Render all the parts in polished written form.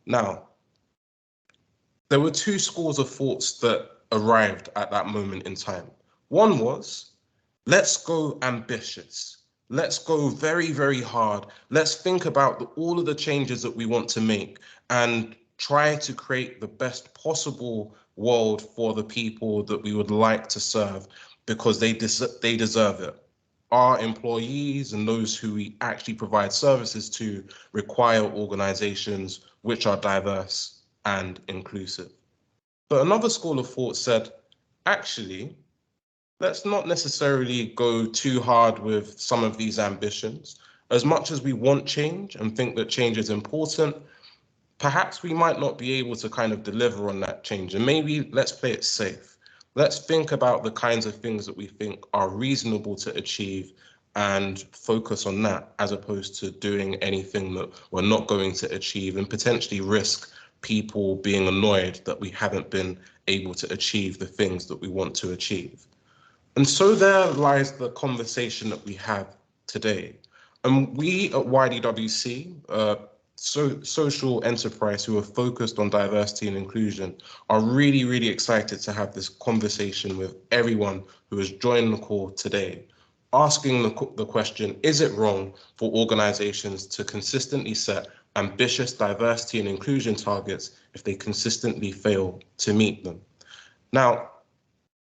Now, there were two schools of thoughts that arrived at that moment in time. One was, let's go ambitious. Let's go very, very hard. Let's think about all of the changes that we want to make and try to create the best possible world for the people that we would like to serve, because they deserve it. Our employees and those who we actually provide services to require organizations which are diverse and inclusive. But another school of thought said, actually, let's not necessarily go too hard with some of these ambitions. As much as we want change and think that change is important, perhaps we might not be able to kind of deliver on that change. And maybe let's play it safe. Let's think about the kinds of things that we think are reasonable to achieve and focus on that, as opposed to doing anything that we're not going to achieve and potentially risk people being annoyed that we haven't been able to achieve the things that we want to achieve. And so there lies the conversation that we have today. And we at YDWC, social enterprise who are focused on diversity and inclusion, are really, really excited to have this conversation with everyone who has joined the call today, asking the question, is it wrong for organizations to consistently set ambitious diversity and inclusion targets if they consistently fail to meet them? Now,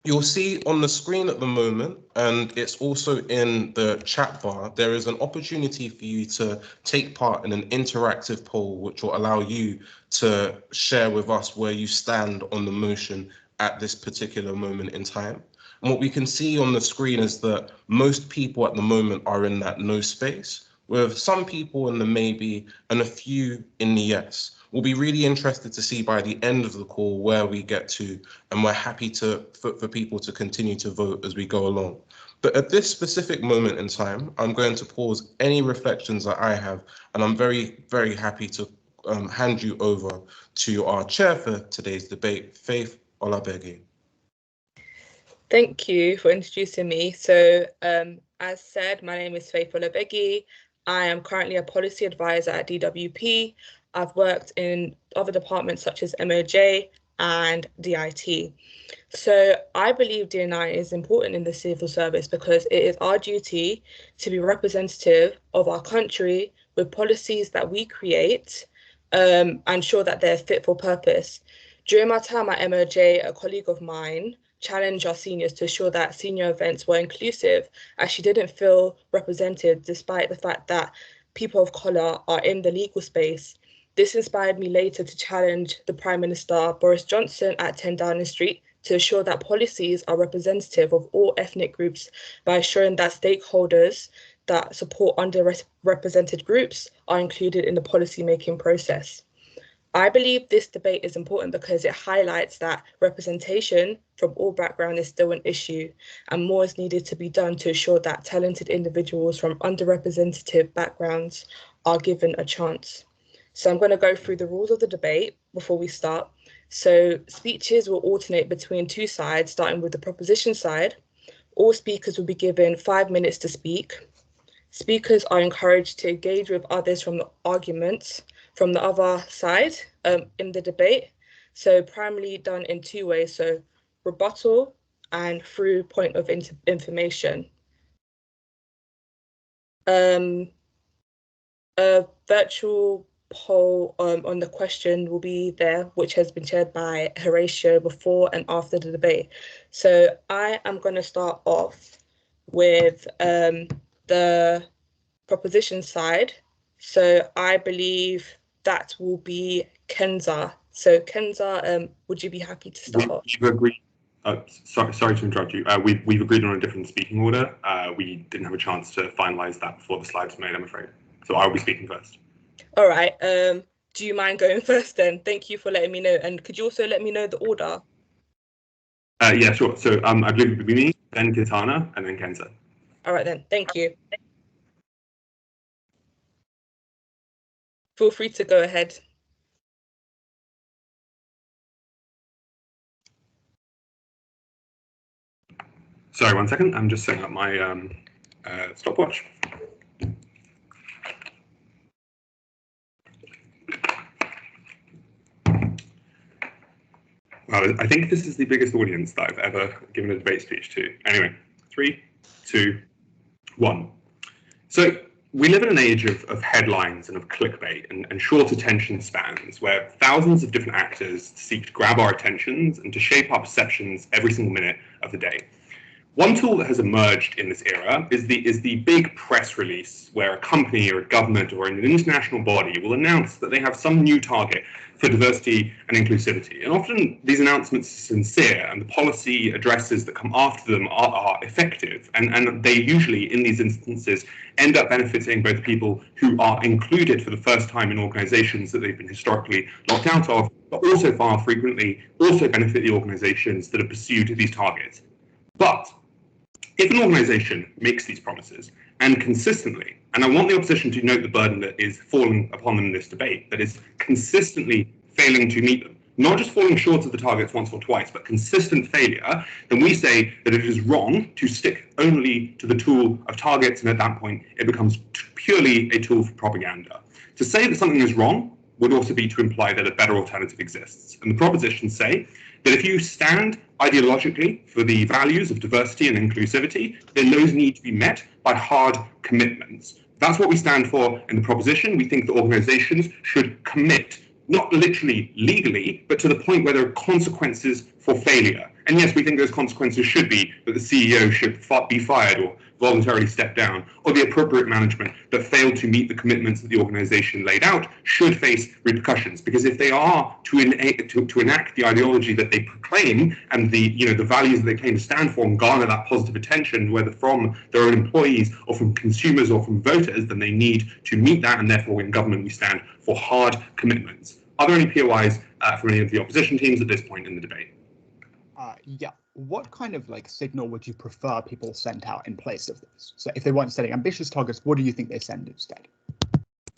you'll see on the screen at the moment, and it's also in the chat bar, there is an opportunity for you to take part in an interactive poll, which will allow you to share with us where you stand on the motion at this particular moment in time. And what we can see on the screen is that most people at the moment are in that no space, with some people in the maybe and a few in the yes. We'll be really interested to see by the end of the call where we get to, and we're happy for people to continue to vote as we go along. But at this specific moment in time, I'm going to pause any reflections that I have, and I'm very, very happy to hand you over to our chair for today's debate, Faith Olabegi. Thank you for introducing me. So as said, my name is Faith Olabegi. I am currently a policy advisor at DWP. I've worked in other departments such as MOJ and DIT. So I believe D&I is important in the civil service because it is our duty to be representative of our country with policies that we create and ensure that they're fit for purpose. During my time at MOJ, a colleague of mine challenge our seniors to ensure that senior events were inclusive, as she didn't feel represented despite the fact that people of colour are in the legal space. This inspired me later to challenge the Prime Minister Boris Johnson at 10 Downing Street to ensure that policies are representative of all ethnic groups by ensuring that stakeholders that support underrepresented groups are included in the policy-making process. I believe this debate is important because it highlights that representation from all backgrounds is still an issue, and more is needed to be done to ensure that talented individuals from underrepresented backgrounds are given a chance. So I'm going to go through the rules of the debate before we start. So speeches will alternate between two sides, starting with the proposition side. All speakers will be given 5 minutes to speak. Speakers are encouraged to engage with others from the arguments from the other side in the debate. So primarily done in two ways, so rebuttal and through point of information. A virtual poll on the question will be there, which has been chaired by Horatio before and after the debate. So I am going to start off with the proposition side. So I believe that will be Kenza. So Kenza, would you be happy to start off? We've agreed. Sorry to interrupt you. We've agreed on a different speaking order. We didn't have a chance to finalise that before the slides were made, I'm afraid. So I'll be speaking first. All right. Do you mind going first then? Thank you for letting me know. And could you also let me know the order? Yeah, sure. So I believe it would be me, then Kitana, and then Kenza. All right then. Thank you. Feel free to go ahead. Sorry, 1 second. I'm just setting up my stopwatch. Well, I think this is the biggest audience that I've ever given a debate speech to. Anyway, 3, 2, 1. So we live in an age of headlines and of clickbait and short attention spans where thousands of different actors seek to grab our attentions and to shape our perceptions every single minute of the day. One tool that has emerged in this era is the big press release where a company or a government or an international body will announce that they have some new target for diversity and inclusivity. And often these announcements are sincere and the policy addresses that come after them are effective. And they usually, in these instances, end up benefiting both people who are included for the first time in organizations that they've been historically locked out of, but also far frequently also benefit the organizations that have pursued these targets. But if an organization makes these promises and consistently, and I want the opposition to note the burden that is falling upon them in this debate, that is consistently failing to meet them, not just falling short of the targets once or twice, but consistent failure, then we say that it is wrong to stick only to the tool of targets, and at that point it becomes purely a tool for propaganda. To say that something is wrong would also be to imply that a better alternative exists. And the propositions say that if you stand ideologically for the values of diversity and inclusivity, then those need to be met by hard commitments. That's what we stand for in the proposition. We think that organizations should commit, not literally legally, but to the point where there are consequences for failure. And yes, we think those consequences should be that the CEO should be fired or voluntarily step down, or the appropriate management that failed to meet the commitments that the organization laid out should face repercussions. Because if they are to enact the ideology that they proclaim and the values that they claim to stand for and garner that positive attention, whether from their own employees or from consumers or from voters, then they need to meet that, and therefore in government we stand for hard commitments. Are there any POIs from any of the opposition teams at this point in the debate? Yeah. What kind of signal would you prefer people send out in place of this? So if they weren't setting ambitious targets, what do you think they send instead?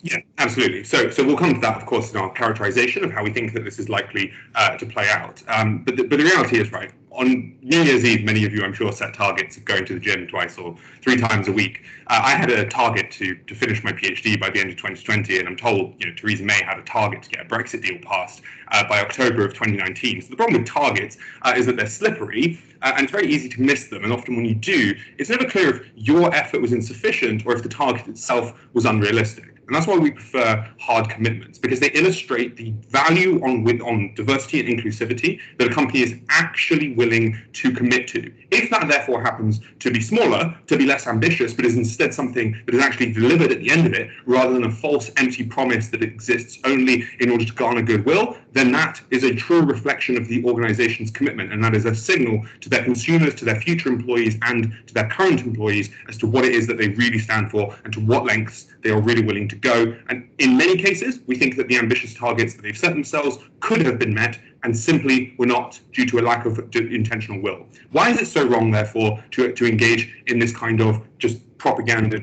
Yeah, absolutely. So we'll come to that, of course, in our characterization of how we think that this is likely to play out. But the reality is, right, on New Year's Eve, many of you, I'm sure, set targets of going to the gym twice or 3 times a week. I had a target to finish my PhD by the end of 2020, and I'm told, Theresa May had a target to get a Brexit deal passed by October of 2019. So the problem with targets is that they're slippery, and it's very easy to miss them. And often when you do, it's never clear if your effort was insufficient or if the target itself was unrealistic. And that's why we prefer hard commitments, because they illustrate the value on diversity and inclusivity that a company is actually willing to commit to. If that therefore happens to be smaller, to be less ambitious, but is instead something that is actually delivered at the end of it, rather than a false empty promise that exists only in order to garner goodwill, then that is a true reflection of the organization's commitment. And that is a signal to their consumers, to their future employees, and to their current employees as to what it is that they really stand for and to what lengths they are really willing to go. And in many cases, we think that the ambitious targets that they've set themselves could have been met and simply were not due to a lack of intentional will. Why is it so wrong, therefore, to engage in this kind of just propaganda,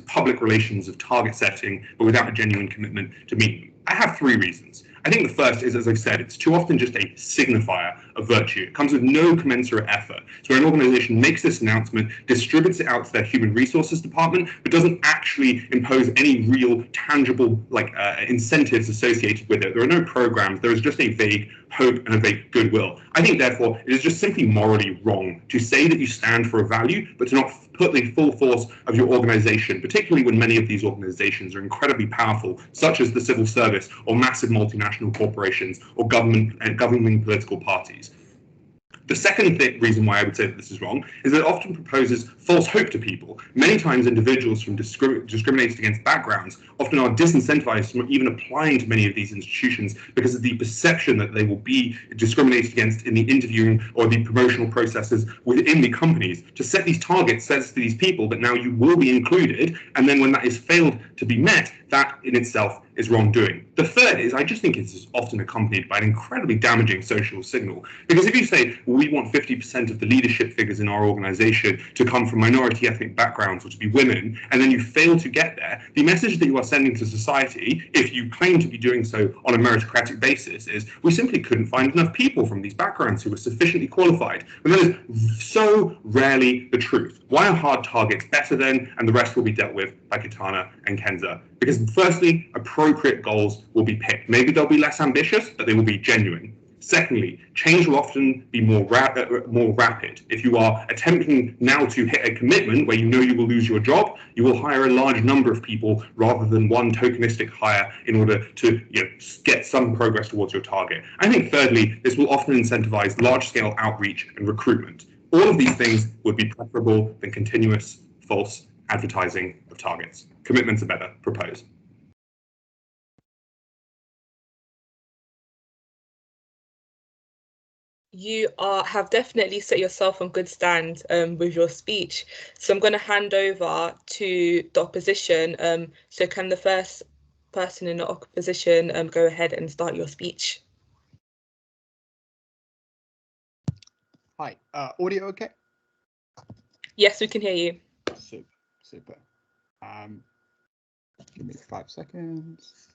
public relations of target setting, but without a genuine commitment to meet them? I have 3 reasons. I think the first is, as I've said, it's too often just a signifier of virtue. It comes with no commensurate effort. So an organization makes this announcement, distributes it out to their human resources department, but doesn't actually impose any real tangible incentives associated with it. There are no programs. There is just a vague hope and a vague goodwill. I think, therefore, it is just simply morally wrong to say that you stand for a value, but to not put the full force of your organization, particularly when many of these organizations are incredibly powerful, such as the civil service or massive multinational corporations or government and governing political parties. The second reason why I would say that this is wrong is that it often proposes false hope to people. Many times individuals from discriminated against backgrounds often are disincentivized from even applying to many of these institutions because of the perception that they will be discriminated against in the interviewing or the promotional processes within the companies. To set these targets says to these people that now you will be included, and then when that is failed to be met, that in itself is wrongdoing. The third is, I just think it's often accompanied by an incredibly damaging social signal. Because if you say, well, we want 50% of the leadership figures in our organization to come from minority ethnic backgrounds or to be women, and then you fail to get there, the message that you are sending to society, if you claim to be doing so on a meritocratic basis, is we simply couldn't find enough people from these backgrounds who were sufficiently qualified. And that is so rarely the truth. Why are hard targets better then, and the rest will be dealt with by Kitana and Kenza? Because firstly, appropriate goals will be picked. Maybe they'll be less ambitious, but they will be genuine. Secondly, change will often be more rapid. If you are attempting now to hit a commitment where you know you will lose your job, you will hire a large number of people rather than one tokenistic hire in order to get some progress towards your target. I think thirdly, this will often incentivize large-scale outreach and recruitment. All of these things would be preferable than continuous false advertising of targets. Commitments are better. Propose. You have definitely set yourself on good stand with your speech. So I'm going to hand over to the opposition. So can the first person in the opposition go ahead and start your speech? Hi, audio okay? Yes, we can hear you. Super. Give me 5 seconds.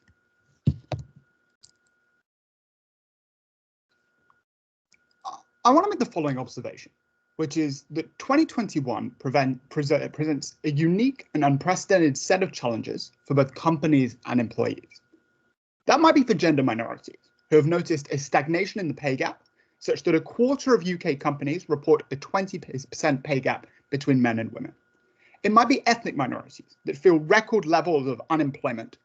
I want to make the following observation, which is that 2021 presents a unique and unprecedented set of challenges for both companies and employees. That might be for gender minorities, who have noticed a stagnation in the pay gap, such that a quarter of UK companies report a 20% pay gap between men and women. It might be ethnic minorities that feel record levels of unemployment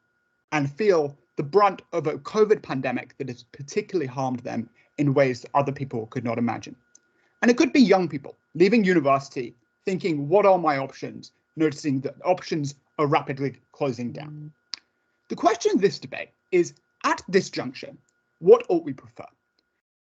and feel the brunt of a COVID pandemic that has particularly harmed them in ways that other people could not imagine. And it could be young people leaving university, thinking, what are my options? Noticing that options are rapidly closing down. The question in this debate is, at this juncture, what ought we prefer?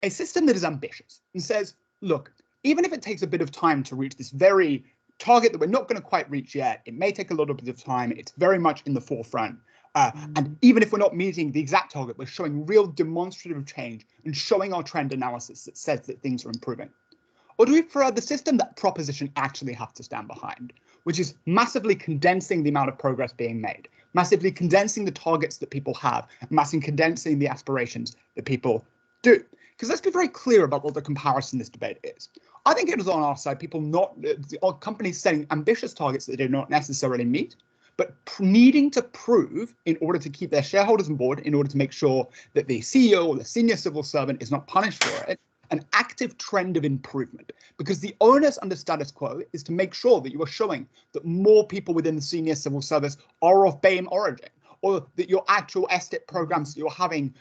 A system that is ambitious and says, look, even if it takes a bit of time to reach this very target that we're not going to quite reach yet, it may take a little bit of time, it's very much in the forefront. And even if we're not meeting the exact target, we're showing real demonstrative change and showing our trend analysis that says that things are improving. Or do we prefer the system that proposition actually have to stand behind, which is massively condensing the amount of progress being made, massively condensing the targets that people have, massively condensing the aspirations that people do? Because let's be very clear about what the comparison in this debate is. I think it is on our side, companies setting ambitious targets that they do not necessarily meet, but needing to prove in order to keep their shareholders on board, in order to make sure that the CEO or the senior civil servant is not punished for it, an active trend of improvement. Because the onus under status quo is to make sure that you are showing that more people within the senior civil service are of BAME origin, or that your actual STIP programs that you're having,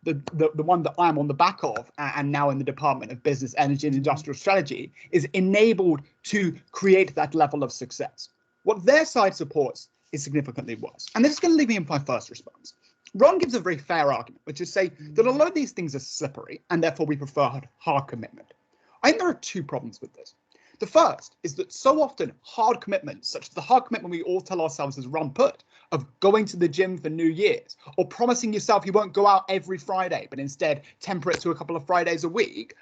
the one that I'm on the back of, and now in the Department of Business, Energy and Industrial Strategy, is enabled to create that level of success. What their side supports is significantly worse. And this is going to lead me in my first response. Ron gives a very fair argument, which is say that a lot of these things are slippery and therefore we prefer hard commitment. I think there are two problems with this. The first is that so often hard commitments, such as the hard commitment we all tell ourselves, as Ron put, of going to the gym for New Year's, or promising yourself you won't go out every Friday, but instead temper it to a couple of Fridays a week,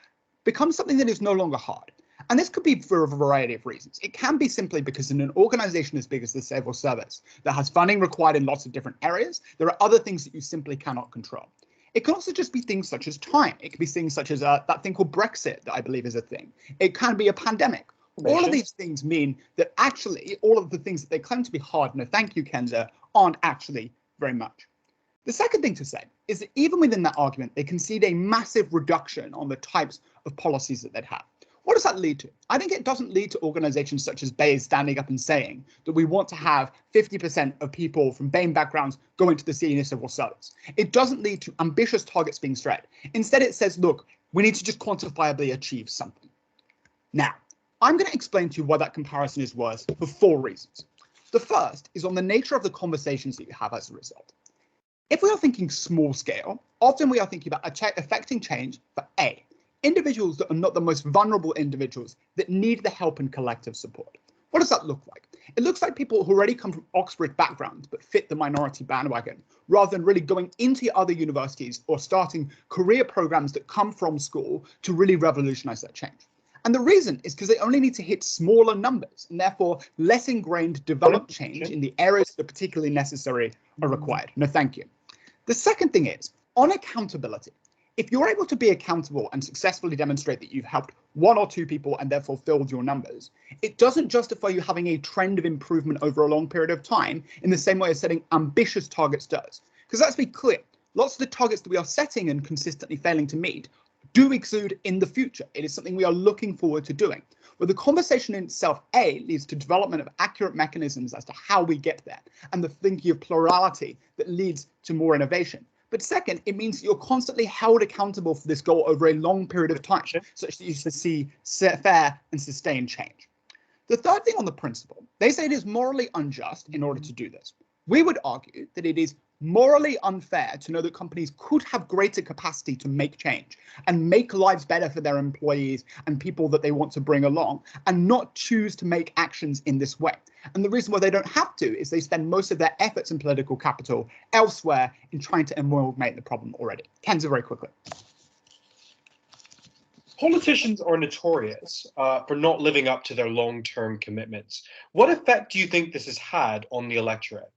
becomes something that is no longer hard. And this could be for a variety of reasons. It can be simply because in an organization as big as the civil service that has funding required in lots of different areas, there are other things that you simply cannot control. It can also just be things such as time. It can be things such as that thing called Brexit that I believe is a thing. It can be a pandemic. All of these things mean that actually all of the things that they claim to be hard, no thank you, Kenza, aren't actually very much. The second thing to say is that even within that argument, they concede a massive reduction on the types of policies that they'd have. What does that lead to? I think it doesn't lead to organizations such as BAME standing up and saying that we want to have 50% of people from BAME backgrounds go into the senior civil service. It doesn't lead to ambitious targets being set. Instead, it says, look, we need to just quantifiably achieve something. Now, I'm going to explain to you why that comparison is worse for 4 reasons. The first is on the nature of the conversations that you have as a result. If we are thinking small scale, often we are thinking about affecting change for A, individuals that are not the most vulnerable individuals that need the help and collective support. What does that look like? It looks like people who already come from Oxford backgrounds but fit the minority bandwagon, rather than really going into other universities or starting career programs that come from school to really revolutionize that change. And the reason is because they only need to hit smaller numbers and therefore less ingrained developed change in the areas that are particularly necessary are required. No, thank you. The second thing is on accountability. If you're able to be accountable and successfully demonstrate that you've helped 1 or 2 people and therefore filled your numbers, it doesn't justify you having a trend of improvement over a long period of time in the same way as setting ambitious targets does. Because let's be clear, lots of the targets that we are setting and consistently failing to meet do exude in the future. It is something we are looking forward to doing. But the conversation in itself, A, leads to development of accurate mechanisms as to how we get there, and the thinking of plurality that leads to more innovation. But second, it means you're constantly held accountable for this goal over a long period of time, such that you see fair and sustained change. The third thing on the principle, they say it is morally unjust in order to do this. We would argue that it is morally unfair to know that companies could have greater capacity to make change and make lives better for their employees and people that they want to bring along, and not choose to make actions in this way. And the reason why they don't have to is they spend most of their efforts and political capital elsewhere in trying to amalgamate the problem already. Kenza, very quickly. Politicians are notorious for not living up to their long-term commitments. What effect do you think this has had on the electorate?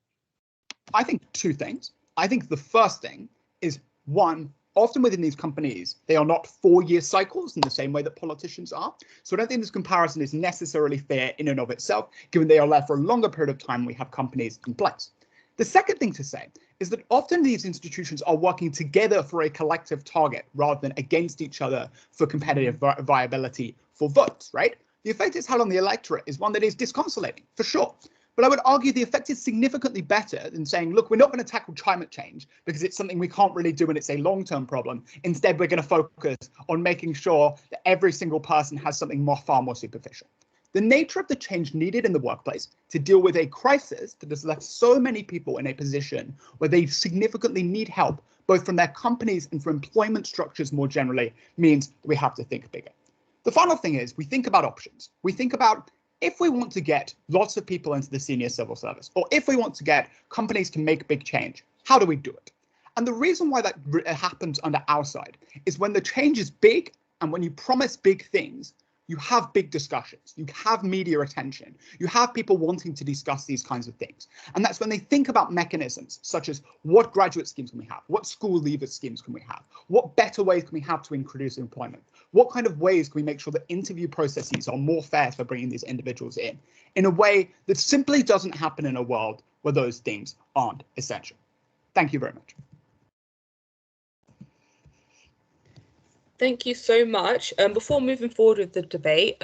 I think two things. I think the first thing is, one, often within these companies, they are not 4-year cycles in the same way that politicians are. So I don't think this comparison is necessarily fair in and of itself, given they are there for a longer period of time we have companies in place. The second thing to say is that often these institutions are working together for a collective target rather than against each other for competitive viability for votes, right? The effect it's had on the electorate is one that is disconsolating, for sure. But I would argue the effect is significantly better than saying, look, we're not going to tackle climate change because it's something we can't really do and it's a long-term problem. Instead, we're going to focus on making sure that every single person has something far more superficial. The nature of the change needed in the workplace to deal with a crisis that has left so many people in a position where they significantly need help, both from their companies and from employment structures more generally, means that we have to think bigger. The final thing is we think about options. We think about, if we want to get lots of people into the senior civil service, or if we want to get companies to make big change, how do we do it? And the reason why that happens under our side is when the change is big and when you promise big things, you have big discussions, you have media attention, you have people wanting to discuss these kinds of things. And that's when they think about mechanisms such as what graduate schemes can we have? What school leaver schemes can we have? What better ways can we have to introduce employment? What kind of ways can we make sure that interview processes are more fair for bringing these individuals in a way that simply doesn't happen in a world where those things aren't essential? Thank you very much. Thank you so much. Before moving forward with the debate,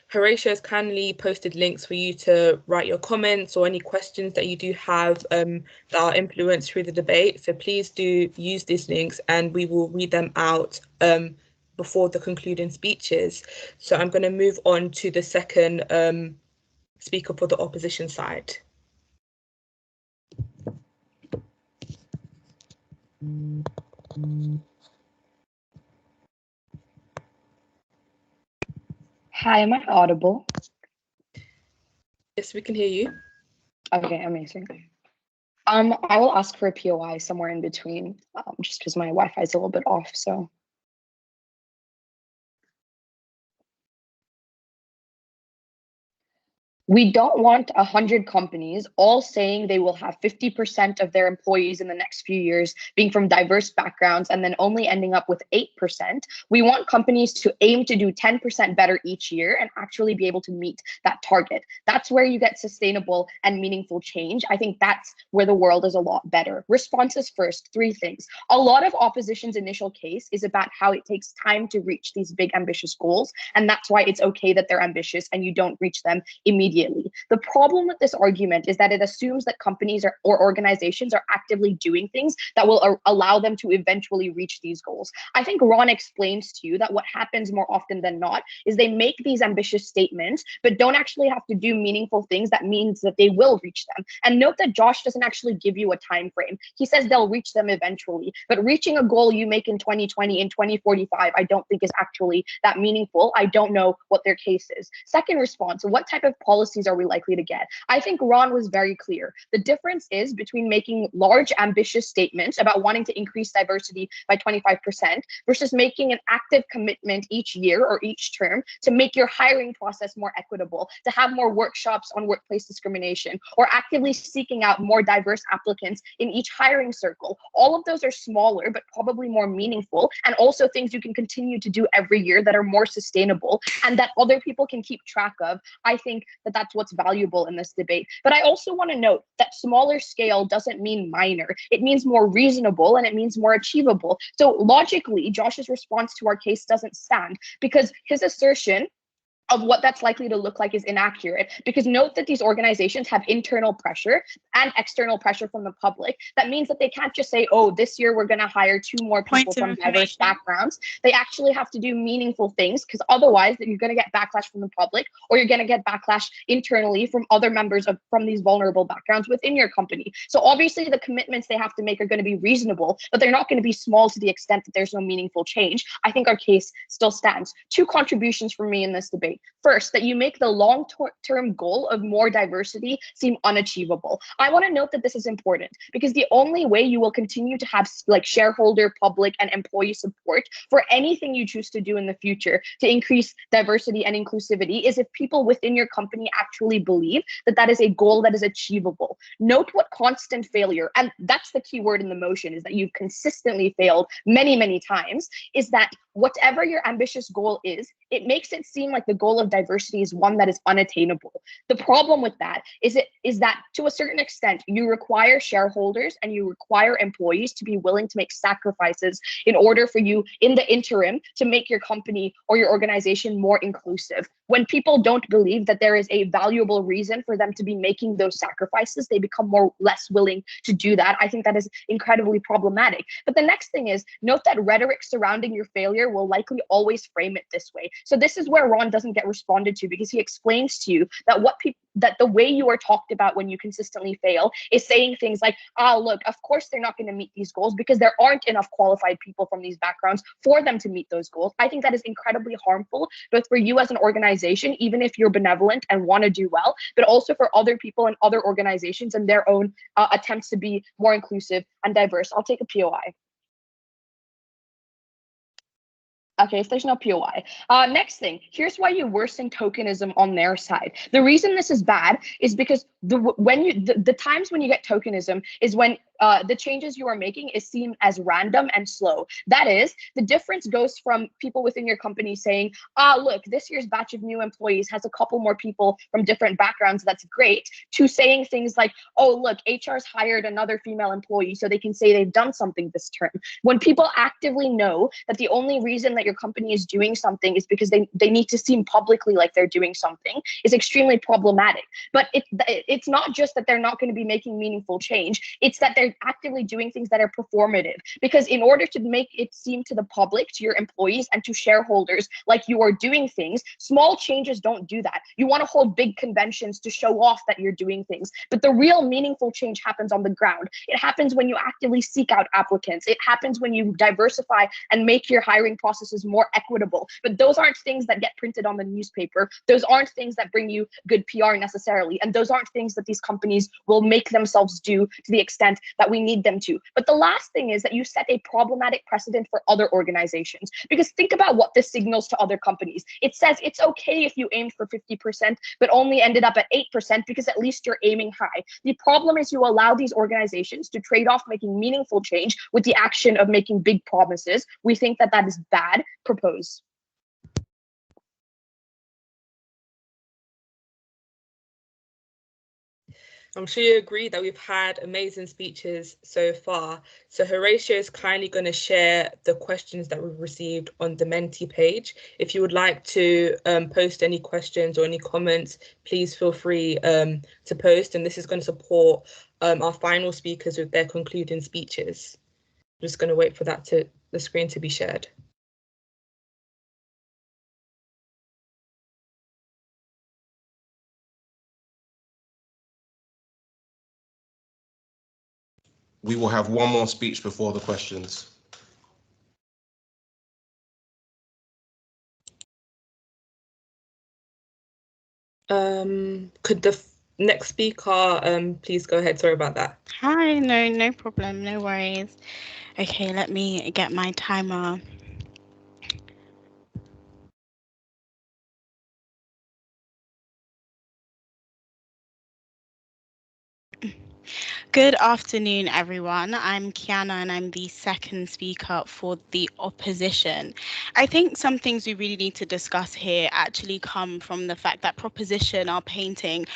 Horatio has kindly posted links for you to write your comments or any questions that you do have that are influenced through the debate. So please do use these links and we will read them out before the concluding speeches. So I'm going to move on to the second speaker for the opposition side. Hi, am I audible? Yes, we can hear you. Okay, amazing. I will ask for a POI somewhere in between, just because my Wi-Fi is a little bit off, so. We don't want 100 companies all saying they will have 50% of their employees in the next few years being from diverse backgrounds and then only ending up with 8%. We want companies to aim to do 10% better each year and actually be able to meet that target. That's where you get sustainable and meaningful change. I think that's where the world is a lot better. Responses first, 3 things. A lot of opposition's initial case is about how it takes time to reach these big ambitious goals. And that's why it's okay that they're ambitious and you don't reach them immediately. The problem with this argument is that it assumes that companies or organizations are actively doing things that will allow them to eventually reach these goals. I think Ron explains to you that what happens more often than not is they make these ambitious statements, but don't actually have to do meaningful things that means that they will reach them. And note that Josh doesn't actually give you a time frame. He says they'll reach them eventually, but reaching a goal you make in 2020, in 2045, I don't think is actually that meaningful. I don't know what their case is. Second response, what type of policies are we likely to get? I think Ron was very clear. The difference is between making large, ambitious statements about wanting to increase diversity by 25% versus making an active commitment each year or each term to make your hiring process more equitable, to have more workshops on workplace discrimination, or actively seeking out more diverse applicants in each hiring circle. All of those are smaller, but probably more meaningful, and also things you can continue to do every year that are more sustainable and that other people can keep track of. I think that that's what's valuable in this debate. But I also want to note that smaller scale doesn't mean minor. It means more reasonable and it means more achievable. So logically, Josh's response to our case doesn't stand, because his assertion of what that's likely to look like is inaccurate. Because note that these organizations have internal pressure and external pressure from the public. That means that they can't just say, oh, this year we're going to hire 2 more people from diverse backgrounds. They actually have to do meaningful things, because otherwise you're going to get backlash from the public, or you're going to get backlash internally from other members from these vulnerable backgrounds within your company. So obviously the commitments they have to make are going to be reasonable, but they're not going to be small to the extent that there's no meaningful change. I think our case still stands. 2 contributions from me in this debate. First, that you make the long-term goal of more diversity seem unachievable. I want to note that this is important, because the only way you will continue to have like shareholder, public, and employee support for anything you choose to do in the future to increase diversity and inclusivity is if people within your company actually believe that that is a goal that is achievable. Note what constant failure, and that's the key word in the motion, is that you've consistently failed many, many times, is that whatever your ambitious goal is, it makes it seem like the goal of diversity is one that is unattainable. The problem with that is that to a certain extent, you require shareholders and you require employees to be willing to make sacrifices in order for you in the interim to make your company or your organization more inclusive. When people don't believe that there is a valuable reason for them to be making those sacrifices, they become less willing to do that. I think that is incredibly problematic. But the next thing is, note that rhetoric surrounding your failure will likely always frame it this way. So this is where Ron doesn't get responded to, because he explains to you that that the way you are talked about when you consistently fail is saying things like, look, of course they're not going to meet these goals because there aren't enough qualified people from these backgrounds for them to meet those goals. I think that is incredibly harmful, both for you as an organization, even if you're benevolent and want to do well, but also for other people and other organizations and their own attempts to be more inclusive and diverse. I'll take a POI. Okay, if there's no POI. Next thing, here's why you worsen tokenism on their side. The reason this is bad is because the times when you get tokenism is when the changes you are making is seen as random and slow. That is, the difference goes from people within your company saying, look, this year's batch of new employees has a couple more people from different backgrounds, that's great, to saying things like, oh, look, HR's hired another female employee so they can say they've done something this term. When people actively know that the only reason that your company is doing something is because they need to seem publicly like they're doing something, is extremely problematic. But it's not just that they're not going to be making meaningful change, it's that they're actively doing things that are performative. Because in order to make it seem to the public, to your employees, and to shareholders like you are doing things, small changes don't do that. You want to hold big conventions to show off that you're doing things. But the real meaningful change happens on the ground. It happens when you actively seek out applicants. It happens when you diversify and make your hiring processes more equitable. But those aren't things that get printed on the newspaper. Those aren't things that bring you good PR necessarily. And those aren't things that these companies will make themselves do to the extent that we need them to. But the last thing is that you set a problematic precedent for other organizations. Because think about what this signals to other companies. It says it's okay if you aimed for 50%, but only ended up at 8% because at least you're aiming high. The problem is you allow these organizations to trade off making meaningful change with the action of making big promises. We think that that is bad. Propose. I'm sure you agree that we've had amazing speeches so far. So Horatio is kindly going to share the questions that we've received on the Menti page. If you would like to post any questions or any comments, please feel free to post. And this is going to support our final speakers with their concluding speeches. I'm just going to wait for the screen to be shared. We will have one more speech before the questions. Could the next speaker please go ahead? Sorry about that. Hi, no problem, no worries. Okay, let me get my timer. Good afternoon, everyone. I'm Kiana and I'm the second speaker for the opposition. I think some things we really need to discuss here actually come from the fact that proposition are painting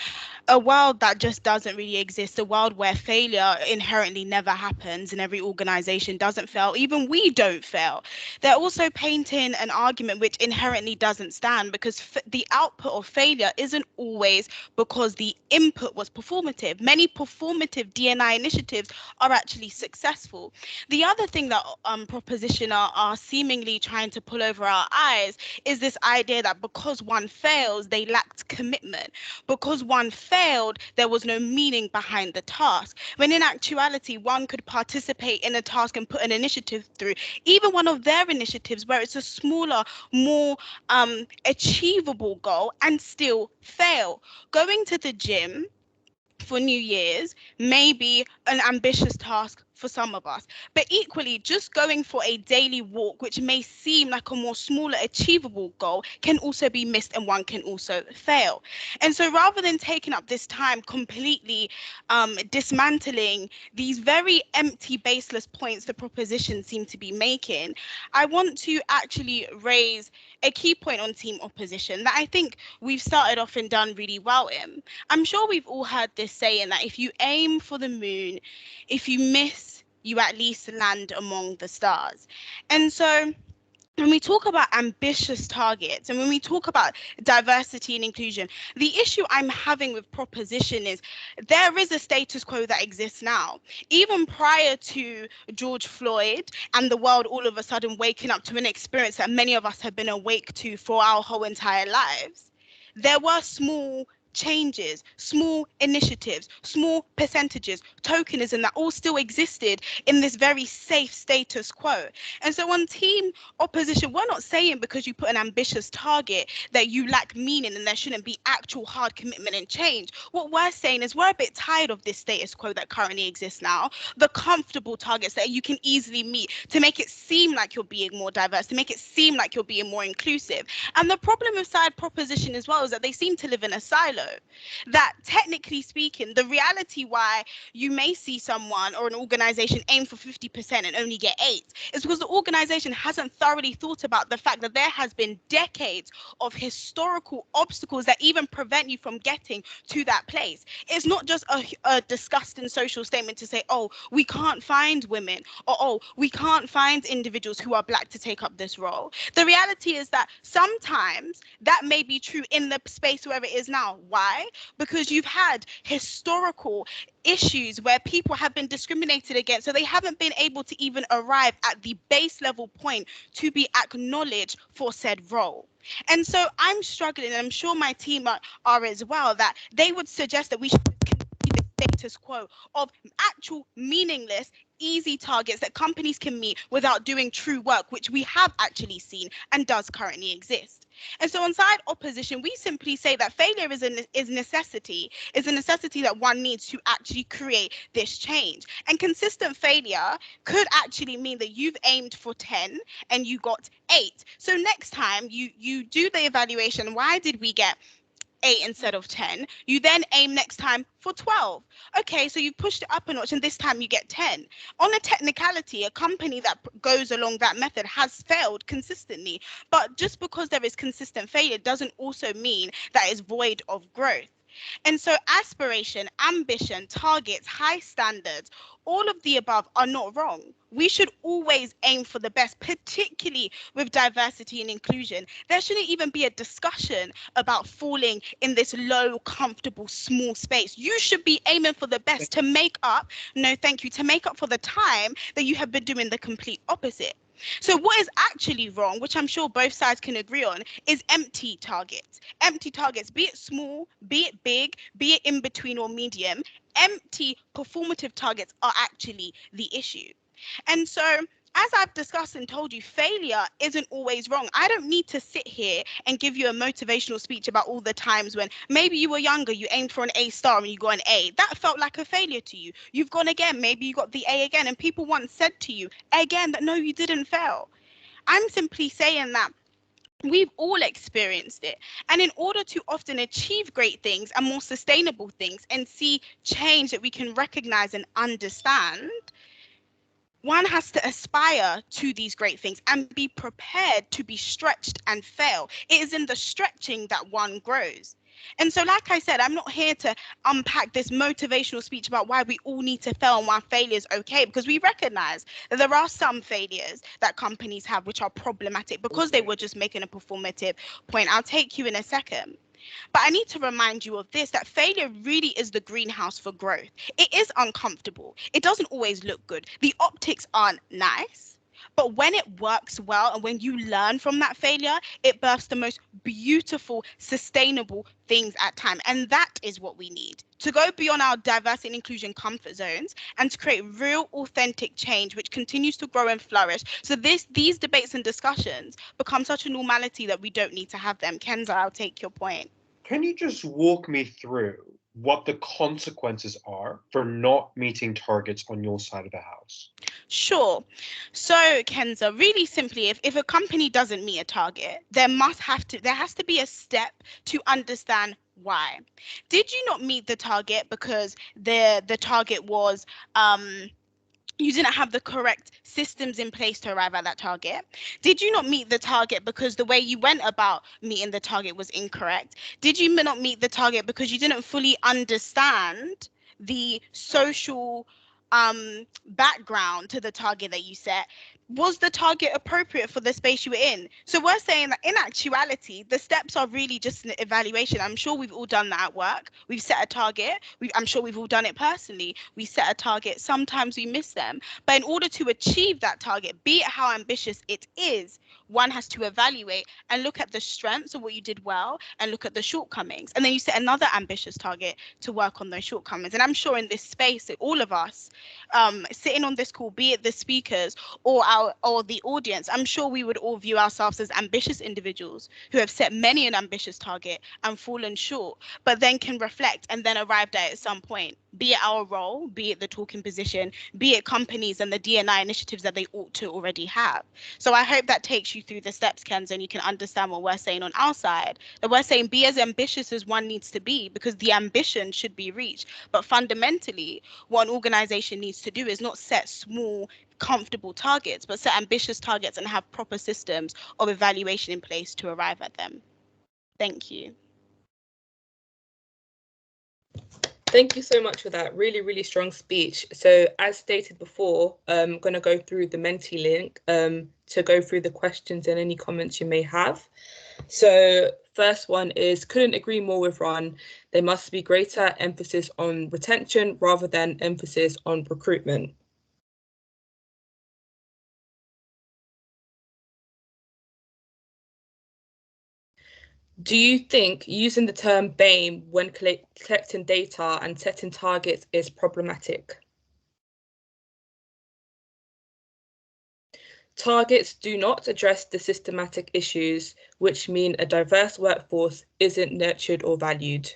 a world that just doesn't really exist, a world where failure inherently never happens and every organization doesn't fail, even we don't fail. They're also painting an argument which inherently doesn't stand because the output of failure isn't always because the input was performative. Many performative D&I initiatives are actually successful. The other thing that proposition are seemingly trying to pull over our eyes is this idea that because one fails, they lacked commitment. Because one failed, there was no meaning behind the task. When in actuality, one could participate in a task and put an initiative through, even one of their initiatives where it's a smaller, more achievable goal and still fail. Going to the gym for New Year's may be an ambitious task for some of us, but equally just going for a daily walk, which may seem like a more smaller achievable goal, can also be missed and one can also fail. And so rather than taking up this time completely dismantling these very empty baseless points the proposition seem to be making, I want to actually raise a key point on team opposition that I think we've started off and done really well in. I'm sure we've all heard this saying that if you aim for the moon, if you miss, you at least land among the stars. And so when we talk about ambitious targets and when we talk about diversity and inclusion, the issue I'm having with proposition is there is a status quo that exists now. Even prior to George Floyd and the world all of a sudden waking up to an experience that many of us have been awake to for our whole entire lives, there were small changes, small initiatives, small percentages, tokenism that all still existed in this very safe status quo. And so on team opposition, we're not saying because you put an ambitious target that you lack meaning and there shouldn't be actual hard commitment and change. What we're saying is we're a bit tired of this status quo that currently exists now, the comfortable targets that you can easily meet to make it seem like you're being more diverse, to make it seem like you're being more inclusive. And the problem with side proposition as well is that they seem to live in a silo. That technically speaking, the reality why you may see someone or an organization aim for 50% and only get 8 is because the organization hasn't thoroughly thought about the fact that there has been decades of historical obstacles that even prevent you from getting to that place. It's not just a disgusting social statement to say, oh, we can't find women, or oh, we can't find individuals who are Black to take up this role. The reality is that sometimes that may be true in the space where it is now. Why? Because you've had historical issues where people have been discriminated against, so they haven't been able to even arrive at the base level point to be acknowledged for said role. And so I'm struggling, and I'm sure my team are as well, that they would suggest that we should continue the status quo of actual meaningless easy targets that companies can meet without doing true work, which we have actually seen and does currently exist. And so on side opposition, we simply say that failure is a necessity that one needs to actually create this change. And consistent failure could actually mean that you've aimed for 10 and you got 8. So next time you do the evaluation, why did we get 8 instead of 10? You then aim next time for 12. Okay, so you've pushed it up a notch and this time you get 10. On a technicality, a company that goes along that method has failed consistently. But just because there is consistent failure doesn't also mean that it's void of growth. And so aspiration, ambition, targets, high standards, all of the above are not wrong. We should always aim for the best, particularly with diversity and inclusion. There shouldn't even be a discussion about falling in this low, comfortable, small space. You should be aiming for the best to make up, no thank you, to make up for the time that you have been doing the complete opposite. So what is actually wrong, which I'm sure both sides can agree on, is empty targets. Empty targets, be it small, be it big, be it in between or medium, empty performative targets are actually the issue. And so, as I've discussed and told you, failure isn't always wrong. I don't need to sit here and give you a motivational speech about all the times when maybe you were younger, you aimed for an A star and you got an A. That felt like a failure to you. You've gone again, maybe you got the A again, and people once said to you again that no, you didn't fail. I'm simply saying that We've all experienced it. And in order to often achieve great things and more sustainable things and see change that we can recognize and understand, one has to aspire to these great things and be prepared to be stretched and fail. It is in the stretching that one grows. And so, like I said, I'm not here to unpack this motivational speech about why we all need to fail and why failure is okay, because we recognize that there are some failures that companies have which are problematic because they were just making a performative point. I'll take you in a second. But I need to remind you of this, that failure really is the greenhouse for growth. It is uncomfortable. It doesn't always look good. The optics aren't nice. But when it works well and when you learn from that failure, it births the most beautiful, sustainable things at time. And that is what we need, to go beyond our diversity and inclusion comfort zones and to create real, authentic change, which continues to grow and flourish. So these debates and discussions become such a normality that we don't need to have them. Kenza, I'll take your point. Can you just walk me through what the consequences are for not meeting targets on your side of the house? Sure. So, Kenza, really simply, if a company doesn't meet a target, there has to be a step to understand why. Did you not meet the target because the target was you didn't have the correct systems in place to arrive at that target? Did you not meet the target because the way you went about meeting the target was incorrect? Did you not meet the target because you didn't fully understand the social background to the target that you set? Was the target appropriate for the space you were in? So we're saying that in actuality, the steps are really just an evaluation. I'm sure we've all done that at work. We've set a target. I'm sure we've all done it personally. We set a target. Sometimes we miss them. But in order to achieve that target, be it how ambitious it is, one has to evaluate and look at the strengths of what you did well and look at the shortcomings. And then you set another ambitious target to work on those shortcomings. And I'm sure in this space, that all of us sitting on this call, be it the speakers or the audience, I'm sure we would all view ourselves as ambitious individuals who have set many an ambitious target and fallen short, but then can reflect and then arrived at some point, be it our role, be it the talking position, be it companies and the D&I initiatives that they ought to already have. So I hope that takes you through the steps, Kenza, and you can understand what we're saying on our side. That we're saying be as ambitious as one needs to be, because the ambition should be reached. But fundamentally, what an organization needs to do is not set small, comfortable targets, but set ambitious targets and have proper systems of evaluation in place to arrive at them. Thank you. Thank you so much for that really, really strong speech. So as stated before, I'm going to go through the Menti link to go through the questions and any comments you may have. So first one is, couldn't agree more with Ron. There must be greater emphasis on retention rather than emphasis on recruitment. Do you think using the term BAME when collecting data and setting targets is problematic? Targets do not address the systematic issues, which mean a diverse workforce isn't nurtured or valued.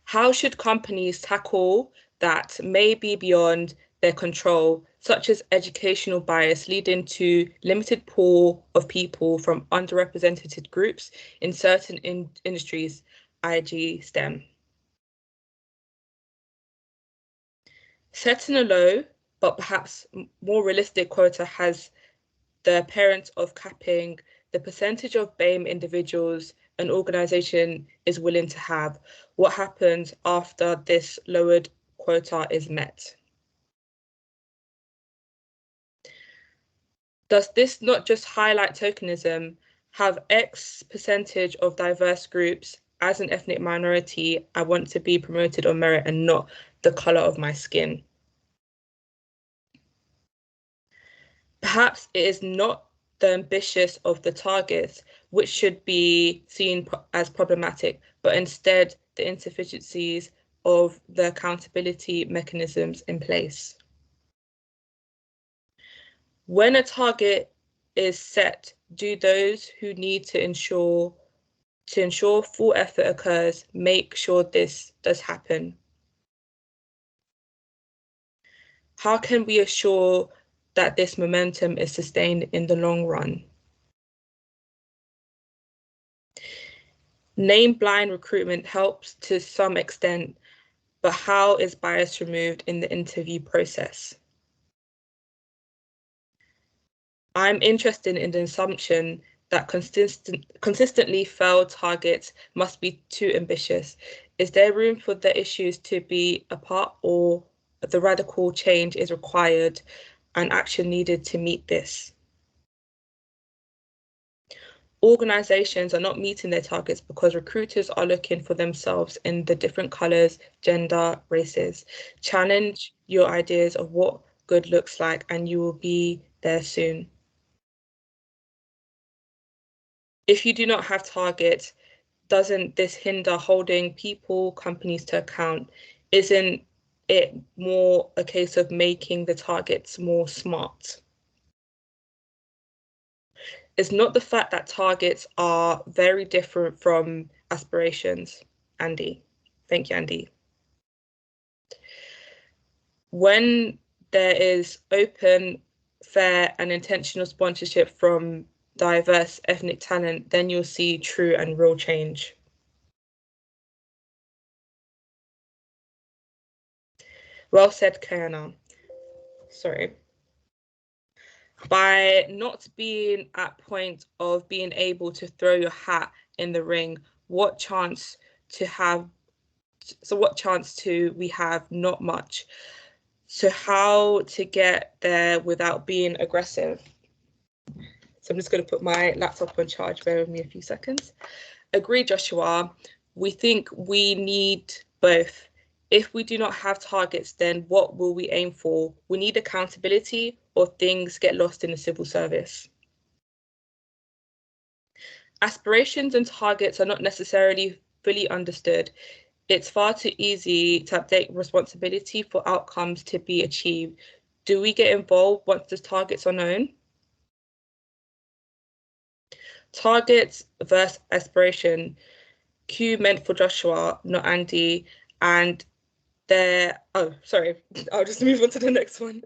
How should companies tackle that may be beyond their control, such as educational bias leading to limited pool of people from underrepresented groups in certain industries, i.e. STEM? Setting a low, but perhaps more realistic quota has the appearance of capping the percentage of BAME individuals an organization is willing to have. What happens after this lowered quota is met? Does this not just highlight tokenism? Have X percentage of diverse groups as an ethnic minority, I want to be promoted on merit and not the color of my skin. Perhaps it is not the ambitious of the targets which should be seen as problematic, but instead the insufficiencies of the accountability mechanisms in place. When a target is set, do those who need to ensure full effort occurs make sure this does happen? How can we assure that this momentum is sustained in the long run. Name-blind recruitment helps to some extent, but how is bias removed in the interview process? I'm interested in the assumption that consistently failed targets must be too ambitious. Is there room for the issues to be apart, or the radical change is required and action needed to meet this? Organizations are not meeting their targets because recruiters are looking for themselves in the different colors, gender, races. Challenge your ideas of what good looks like, and you will be there soon. If you do not have targets, doesn't this hinder holding people, companies to account? Isn't it more a case of making the targets more smart? It's not the fact that targets are very different from aspirations, Andy. Thank you, Andy. When there is open, fair, and intentional sponsorship from diverse ethnic talent, then you'll see true and real change. Well said, Kayana. Sorry. By not being at point of being able to throw your hat in the ring, what chance to have? So what chance do we have? Not much. So how to get there without being aggressive? So I'm just going to put my laptop on charge. Bear with me a few seconds. Agree, Joshua. We think we need both. If we do not have targets, then what will we aim for? We need accountability, or things get lost in the civil service. Aspirations and targets are not necessarily fully understood. It's far too easy to update responsibility for outcomes to be achieved. Do we get involved once the targets are known? Targets versus aspiration. Q meant for Joshua, not Andy. And there, oh, sorry, I'll just move on to the next one.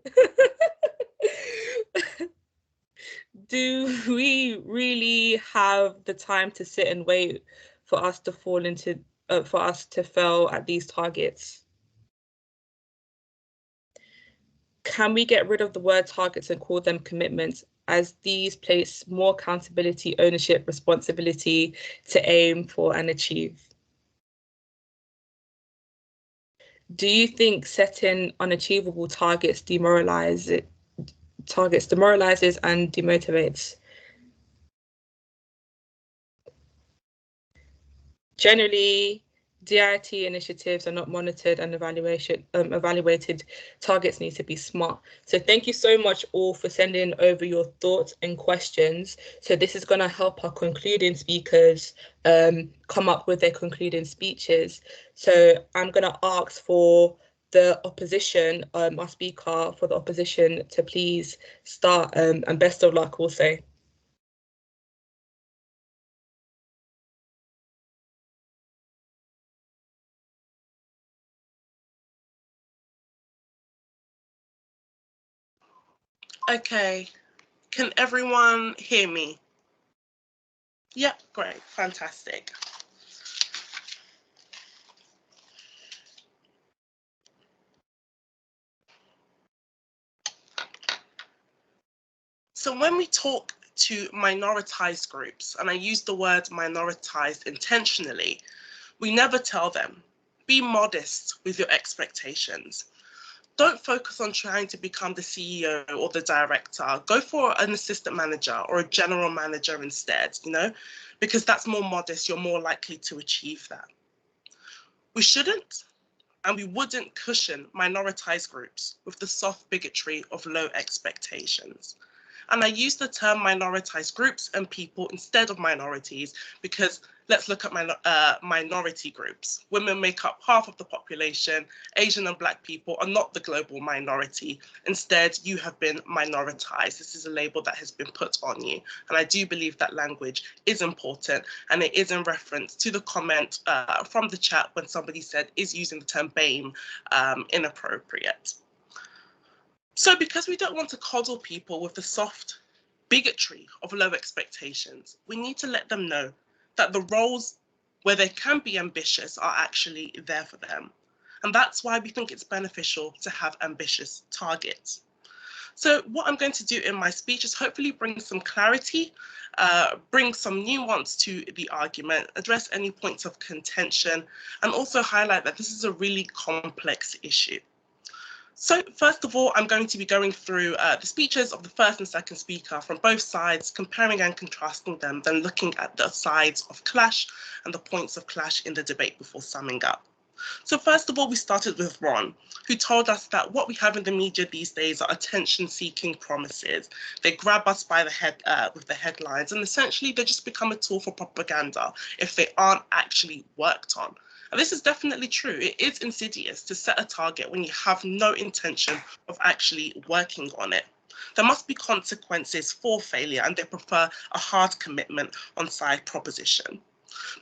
Do we really have the time to sit and wait for us to fall into, for us to fail at these targets? Can we get rid of the word targets and call them commitments, as these place more accountability, ownership, responsibility to aim for and achieve? Do you think setting unachievable targets demoralizes and demotivates? Generally, DIT initiatives are not monitored and evaluated. Targets need to be smart. So thank you so much all for sending over your thoughts and questions. So this is going to help our concluding speakers come up with their concluding speeches. So I'm going to ask for the opposition, our speaker for the opposition, to please start, and best of luck also. Okay, can everyone hear me? Yep, great, fantastic. So when we talk to minoritized groups, and I use the word minoritized intentionally, we never tell them, be modest with your expectations. Don't focus on trying to become the CEO or the director. Go for an assistant manager or a general manager instead, because that's more modest. You're more likely to achieve that. We shouldn't and we wouldn't cushion minoritized groups with the soft bigotry of low expectations. And I use the term minoritized groups and people instead of minorities because let's look at minority groups. Women make up half of the population. Asian and Black people are not the global minority. Instead, you have been minoritized. This is a label that has been put on you. And I do believe that language is important. And it is in reference to the comment from the chat when somebody said, is using the term BAME inappropriate? So because we don't want to coddle people with the soft bigotry of low expectations, we need to let them know that the roles where they can be ambitious are actually there for them. And that's why we think it's beneficial to have ambitious targets. So what I'm going to do in my speech is hopefully bring some clarity, bring some nuance to the argument, address any points of contention, and also highlight that this is a really complex issue. So first of all, I'm going to be going through the speeches of the first and second speaker from both sides, comparing and contrasting them, then looking at the sides of clash and the points of clash in the debate before summing up. So first of all, we started with Ron, who told us that what we have in the media these days are attention-seeking promises. They grab us by the head with the headlines, and essentially they just become a tool for propaganda if they aren't actually worked on. And this is definitely true. It is insidious to set a target when you have no intention of actually working on it. There must be consequences for failure, and they prefer a hard commitment on side proposition.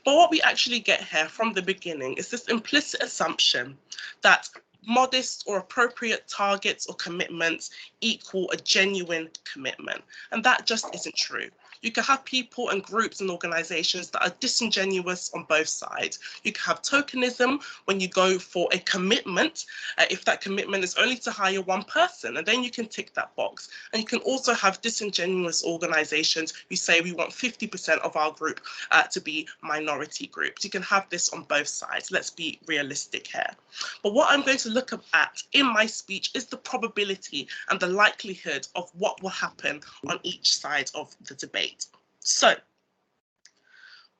But what we actually get here from the beginning is this implicit assumption that modest or appropriate targets or commitments equal a genuine commitment. And that just isn't true. You can have people and groups and organizations that are disingenuous on both sides. You can have tokenism when you go for a commitment, if that commitment is only to hire one person, and then you can tick that box. And you can also have disingenuous organizations who say we want 50% of our group to be minority groups. You can have this on both sides. Let's be realistic here. But what I'm going to look at in my speech is the probability and the likelihood of what will happen on each side of the debate. So,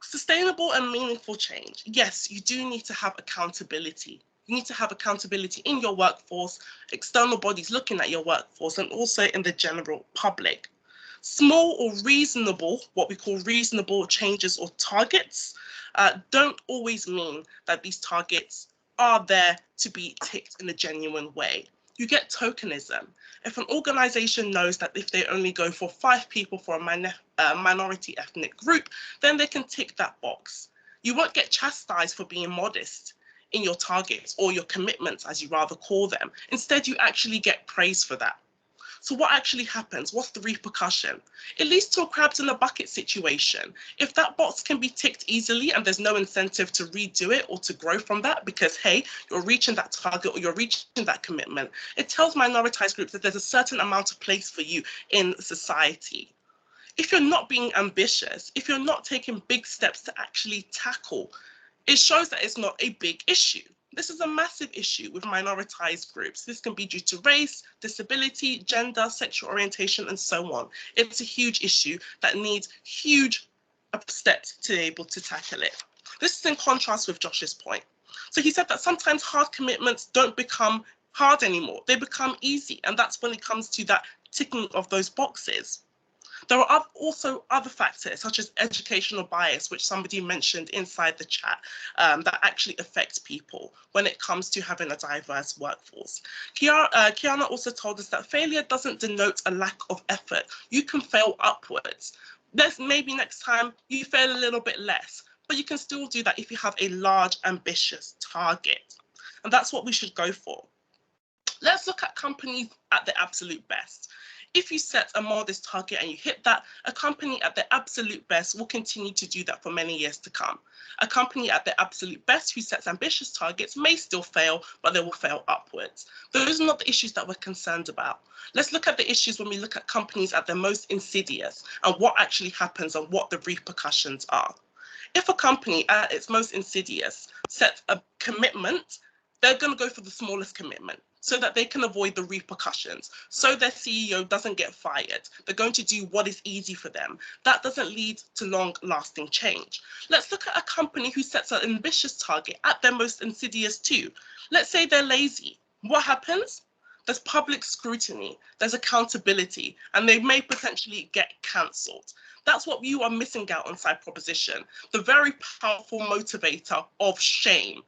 sustainable and meaningful change. Yes, you do need to have accountability. You need to have accountability in your workforce, external bodies looking at your workforce, and also in the general public. Small or reasonable, what we call reasonable changes or targets, don't always mean that these targets are there to be ticked in a genuine way. You get tokenism. If an organization knows that if they only go for 5 people for a minority ethnic group, then they can tick that box. You won't get chastised for being modest in your targets or your commitments, as you rather call them. Instead, you actually get praise for that. So what actually happens? What's the repercussion? It leads to a crabs in a bucket situation. If that box can be ticked easily and there's no incentive to redo it or to grow from that because, hey, you're reaching that target or you're reaching that commitment, it tells minoritized groups that there's a certain amount of place for you in society. If you're not being ambitious, if you're not taking big steps to actually tackle, it shows that it's not a big issue. This is a massive issue with minoritized groups. This can be due to race, disability, gender, sexual orientation, and so on. It's a huge issue that needs huge steps to be able to tackle it. This is in contrast with Josh's point. So he said that sometimes hard commitments don't become hard anymore. They become easy, and that's when it comes to that ticking of those boxes. There are also other factors, such as educational bias, which somebody mentioned inside the chat, that actually affect people when it comes to having a diverse workforce. Kiana also told us that failure doesn't denote a lack of effort. You can fail upwards. Maybe next time you fail a little bit less, but you can still do that if you have a large, ambitious target. And that's what we should go for. Let's look at companies at their absolute best. If you set a modest target and you hit that, a company at their absolute best will continue to do that for many years to come. A company at their absolute best who sets ambitious targets may still fail, but they will fail upwards. Those are not the issues that we're concerned about. Let's look at the issues when we look at companies at their most insidious and what actually happens and what the repercussions are. If a company at its most insidious sets a commitment, they're going to go for the smallest commitment, so that they can avoid the repercussions, so their CEO doesn't get fired. They're going to do what is easy for them. That doesn't lead to long-lasting change. Let's look at a company who sets an ambitious target at their most insidious too. Let's say they're lazy. What happens? There's public scrutiny, there's accountability, and they may potentially get cancelled. That's what you are missing out on side proposition, the very powerful motivator of shame.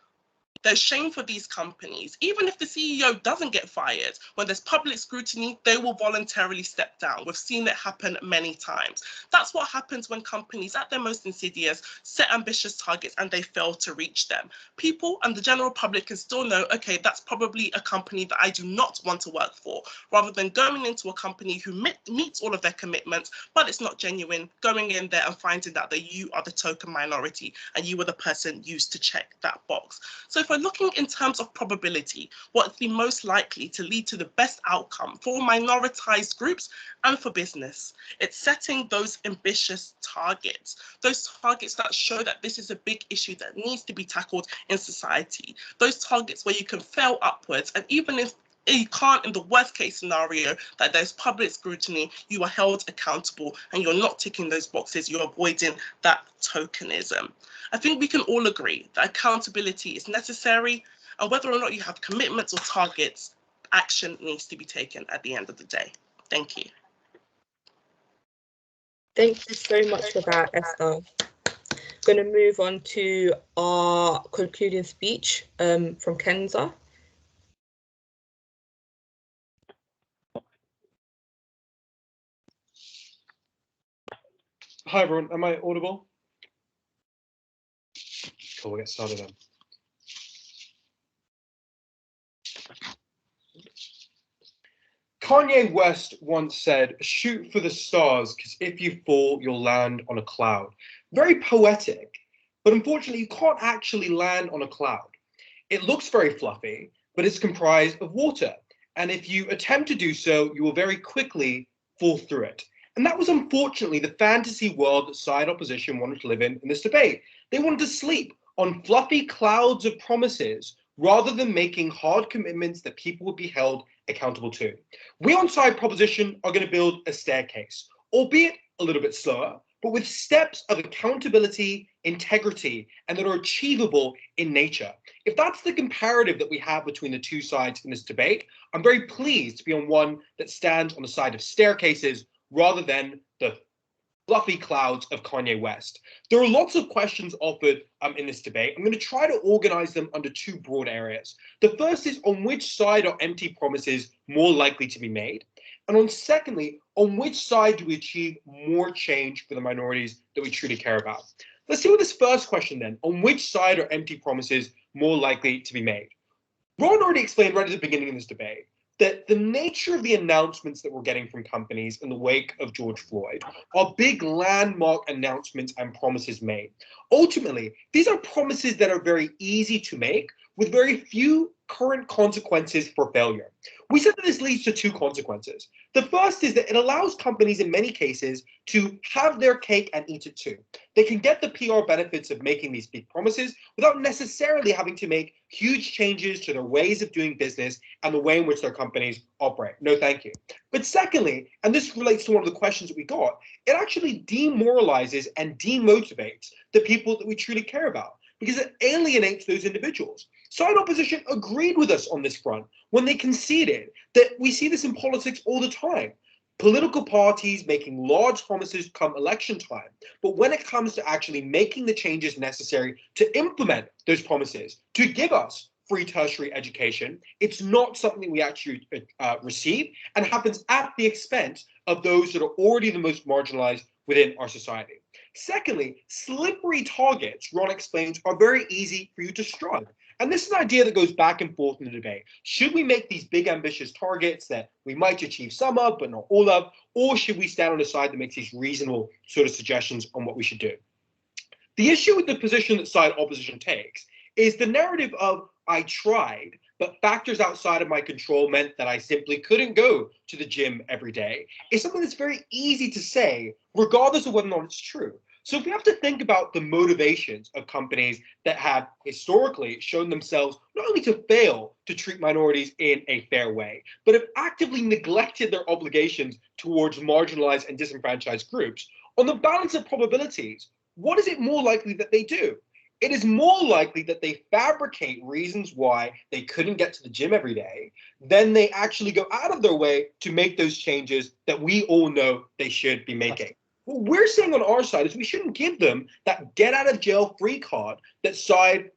There's shame for these companies. Even if the CEO doesn't get fired, when there's public scrutiny, they will voluntarily step down. We've seen it happen many times. That's what happens when companies at their most insidious set ambitious targets and they fail to reach them. People and the general public can still know, okay, that's probably a company that I do not want to work for, rather than going into a company who meets all of their commitments, but it's not genuine, going in there and finding out that you are the token minority and you were the person used to check that box. So if we're looking in terms of probability, what's the most likely to lead to the best outcome for minoritized groups and for business? It's setting those ambitious targets, those targets that show that this is a big issue that needs to be tackled in society, those targets where you can fail upwards, and even if you can't, in the worst case scenario, that there's public scrutiny, you are held accountable and you're not ticking those boxes, you're avoiding that tokenism. I think we can all agree that accountability is necessary, and whether or not you have commitments or targets, action needs to be taken at the end of the day. Thank you. Thank you so much for that, Esther. Going to move on to our concluding speech from Kenza. Hi everyone, am I audible? Cool, we'll get started then. Kanye West once said, "Shoot for the stars, because if you fall, you'll land on a cloud." Very poetic, but unfortunately, you can't actually land on a cloud. It looks very fluffy, but it's comprised of water. And if you attempt to do so, you will very quickly fall through it. And that was unfortunately the fantasy world that side opposition wanted to live in this debate. They wanted to sleep on fluffy clouds of promises rather than making hard commitments that people would be held accountable to. We on side proposition are going to build a staircase, albeit a little bit slower, but with steps of accountability, integrity, and that are achievable in nature. If that's the comparative that we have between the two sides in this debate, I'm very pleased to be on one that stands on the side of staircases rather than the fluffy clouds of Kanye West. There are lots of questions offered in this debate. I'm going to try to organize them under two broad areas. The first is, on which side are empty promises more likely to be made? And on secondly, on which side do we achieve more change for the minorities that we truly care about? Let's deal with this first question then. On which side are empty promises more likely to be made? Ron already explained right at the beginning of this debate that the nature of the announcements that we're getting from companies in the wake of George Floyd are big landmark announcements and promises made. Ultimately, these are promises that are very easy to make with very few current consequences for failure. We said that this leads to two consequences. The first is that it allows companies in many cases to have their cake and eat it too. They can get the PR benefits of making these big promises without necessarily having to make huge changes to their ways of doing business and the way in which their companies operate. No, thank you. But secondly, and this relates to one of the questions that we got, it actually demoralizes and demotivates the people that we truly care about because it alienates those individuals. Side opposition agreed with us on this front when they conceded that we see this in politics all the time. Political parties making large promises come election time, but when it comes to actually making the changes necessary to implement those promises, to give us free tertiary education, it's not something we actually receive and happens at the expense of those that are already the most marginalized within our society. Secondly, slippery targets, Ron explains, are very easy for you to strike. And this is an idea that goes back and forth in the debate. Should we make these big ambitious targets that we might achieve some of, but not all of, or should we stand on the side that makes these reasonable sort of suggestions on what we should do? The issue with the position that side opposition takes is the narrative of I tried, but factors outside of my control meant that I simply couldn't go to the gym every day. It's something that's very easy to say, regardless of whether or not it's true. So if we have to think about the motivations of companies that have historically shown themselves not only to fail to treat minorities in a fair way, but have actively neglected their obligations towards marginalized and disenfranchised groups, on the balance of probabilities, what is it more likely that they do? It is more likely that they fabricate reasons why they couldn't get to the gym every day than they actually go out of their way to make those changes that we all know they should be making. What we're saying on our side is we shouldn't give them that get out of jail free card that side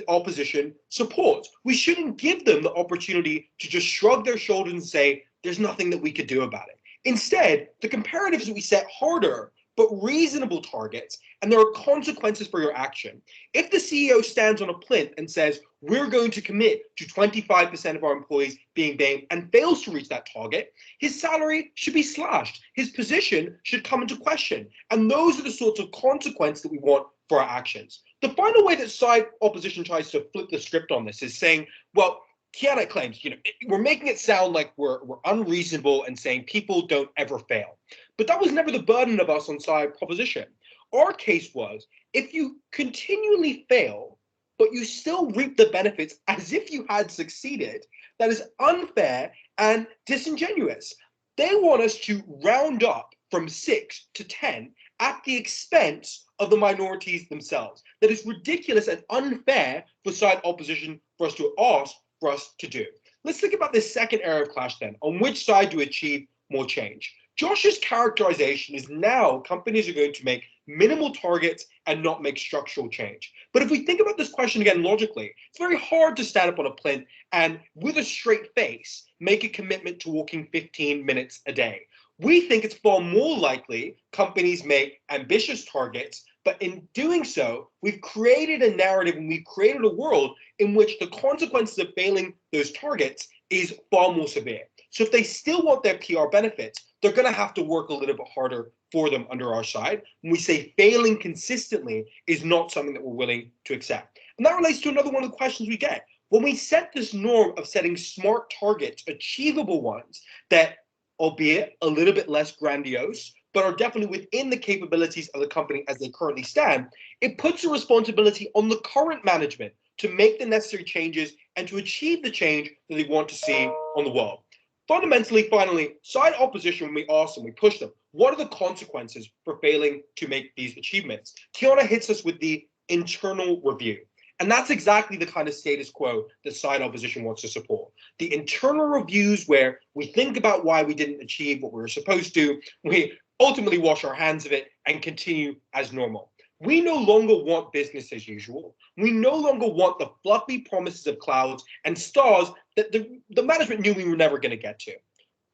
opposition supports. We shouldn't give them the opportunity to just shrug their shoulders and say, there's nothing that we could do about it. Instead, the comparative is we set harder but reasonable targets, and there are consequences for your action. If the CEO stands on a plinth and says, we're going to commit to 25% of our employees being BAME and fails to reach that target, his salary should be slashed. His position should come into question. And those are the sorts of consequences that we want for our actions. The final way that side opposition tries to flip the script on this is saying, well, Kiana claims, we're making it sound like we're unreasonable and saying people don't ever fail. But that was never the burden of us on side proposition. Our case was, if you continually fail, but you still reap the benefits as if you had succeeded, that is unfair and disingenuous. They want us to round up from 6 to 10 at the expense of the minorities themselves. That is ridiculous and unfair for side opposition for us to ask for us to do. Let's think about this second area of clash then, on which side to achieve more change. Josh's characterization is now companies are going to make minimal targets and not make structural change. But if we think about this question again logically, it's very hard to stand up on a plinth and with a straight face, make a commitment to walking 15 minutes a day. We think it's far more likely companies make ambitious targets, but in doing so, we've created a narrative and we've created a world in which the consequences of failing those targets is far more severe. So if they still want their PR benefits, they're going to have to work a little bit harder for them under our side. And we say failing consistently is not something that we're willing to accept. And that relates to another one of the questions we get. When we set this norm of setting smart targets, achievable ones, that albeit a little bit less grandiose, but are definitely within the capabilities of the company as they currently stand, it puts a responsibility on the current management to make the necessary changes and to achieve the change that they want to see on the world. Fundamentally, finally, side opposition, when we ask them, we push them, what are the consequences for failing to make these achievements? Kiana hits us with the internal review. And that's exactly the kind of status quo that side opposition wants to support. The internal reviews where we think about why we didn't achieve what we were supposed to, we ultimately wash our hands of it and continue as normal. We no longer want business as usual. We no longer want the fluffy promises of clouds and stars that the management knew we were never going to get to.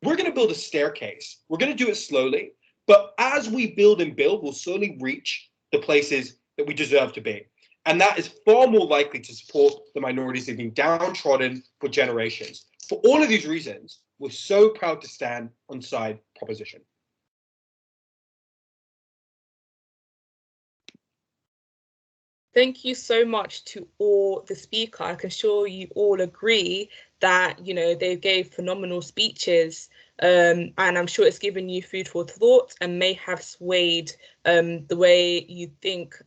We're going to build a staircase. We're going to do it slowly, but as we build and build, we'll slowly reach the places that we deserve to be. And that is far more likely to support the minorities that have been downtrodden for generations. For all of these reasons, we're so proud to stand on side proposition. Thank you so much to all the speakers. I can sure you all agree that, they gave phenomenal speeches, and I'm sure it's given you food for thought and may have swayed the way you think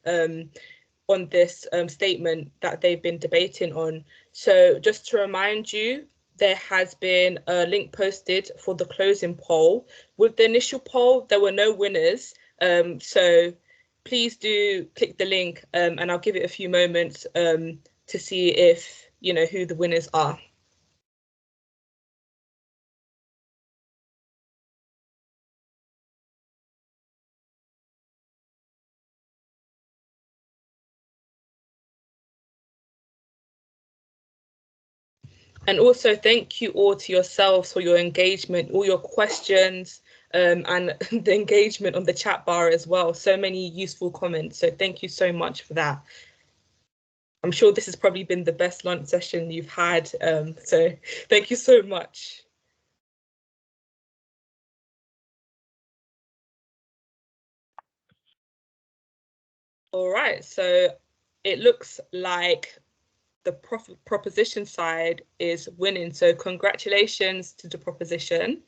on this statement that they've been debating on. So just to remind you, there has been a link posted for the closing poll. With the initial poll, there were no winners. So please do click the link and I'll give it a few moments to see if, who the winners are. And also thank you all to yourselves for your engagement, all your questions, and the engagement on the chat bar as well. So many useful comments. So thank you so much for that. I'm sure this has probably been the best lunch session you've had. So thank you so much. All right, so it looks like the proposition side is winning. So congratulations to the proposition.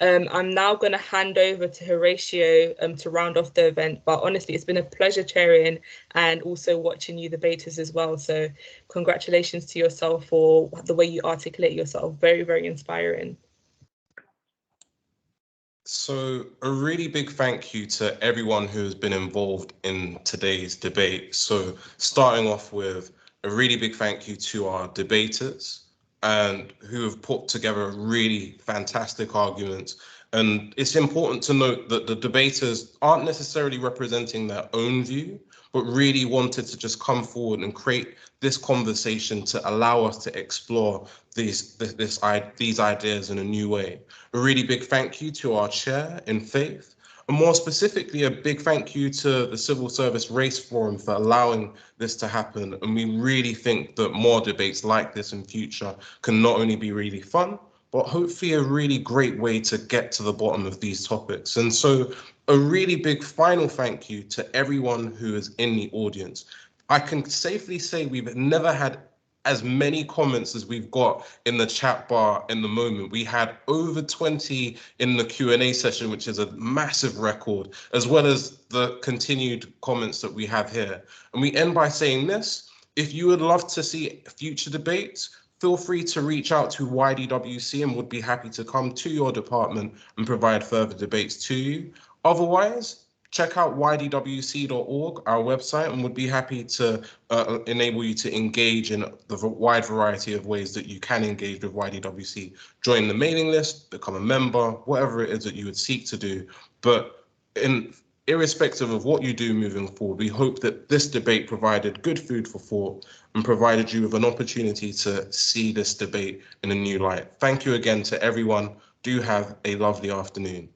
I'm now going to hand over to Horatio to round off the event. But honestly, it's been a pleasure chairing and also watching you debaters as well. So congratulations to yourself for the way you articulate yourself. Very, very inspiring. So a really big thank you to everyone who has been involved in today's debate. So starting off with a really big thank you to our debaters, and who have put together really fantastic arguments. And it's important to note that the debaters aren't necessarily representing their own view, but really wanted to just come forward and create this conversation to allow us to explore these ideas in a new way. A really big thank you to our chair in Faith, and more specifically, a big thank you to the Civil Service Race Forum for allowing this to happen. And we really think that more debates like this in future can not only be really fun, but hopefully a really great way to get to the bottom of these topics. And so a really big final thank you to everyone who is in the audience. I can safely say we've never had as many comments as we've got in the chat bar in the moment. We had over 20 in the Q&A session, which is a massive record, as well as the continued comments that we have here. And we end by saying this: if you would love to see future debates, feel free to reach out to YDWC and would be happy to come to your department and provide further debates to you. Otherwise, check out ydwc.org, our website, and would be happy to enable you to engage in the wide variety of ways that you can engage with YDWC. Join the mailing list, become a member, whatever it is that you would seek to do. But irrespective of what you do moving forward, we hope that this debate provided good food for thought and provided you with an opportunity to see this debate in a new light. Thank you again to everyone. Do have a lovely afternoon.